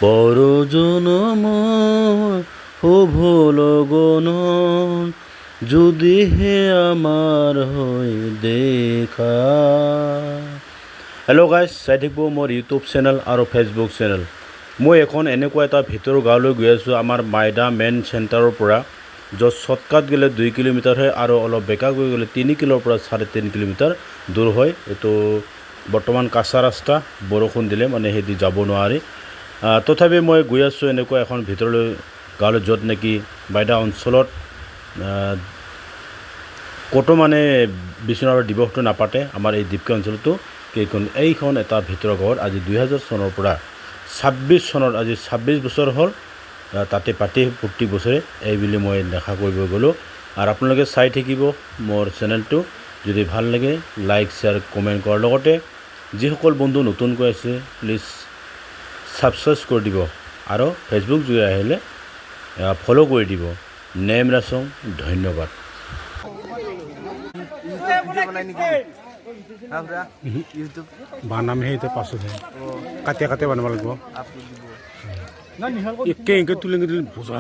পৰজনম হল গণন যদিহে আমাৰ হৈ দেখা। হেল্ল' গাইজ, চাই থাকিব মোৰ ইউটিউব চেনেল আৰু ফেচবুক চেনেল। মই এখন এনেকুৱা এটা ভিতৰৰ গাঁৱলৈ গৈ আছোঁ, আমাৰ মাইদা মেইন চেণ্টাৰৰ পৰা, য'ত শ্বৰ্টকাট গ'লে 2 কিলোমিটাৰ হয় আৰু অলপ বেকা গৈ গ'লে 3 কিলোৰ পৰা 3.5 কিলোমিটাৰ দূৰ হয়। এইটো বৰ্তমান কাঁচা ৰাস্তা, বৰষুণ দিলে মানে সেইদি যাব নোৱাৰি। তথাপি মই গৈ আছোঁ এনেকুৱা এখন ভিতৰলৈ গাঁৱলৈ, য'ত নেকি বাইদা অঞ্চলত ক'তো মানে বিশ্বনাথ দিৱসটো নাপাতে। আমাৰ এই দ্বীপকে অঞ্চলতো এইখন এটা ভিতৰৰ গাঁৱত আজি 2000 চনৰ পৰা 26 চনত আজি 26 বছৰ হ'ল তাতে পাতি প্ৰতি বছৰে এইবুলি মই দেখা কৰিব গ'লোঁ। আৰু আপোনালোকে চাই থাকিব মোৰ চেনেলটো। যদি ভাল লাগে লাইক শ্বেয়াৰ কমেণ্ট কৰাৰ লগতে যিসকল বন্ধু নতুনকৈ আছে প্লিজ ছাবস্ক্ৰাইব কৰি দিব আৰু ফেচবুক যোগে আহিলে ফ'ল' কৰি দিব। নেম ৰাচং, ধন্যবাদ। বানাম সেই পাছত কাটে কাটে বনাব লাগিব। একে একে তুলি বুজা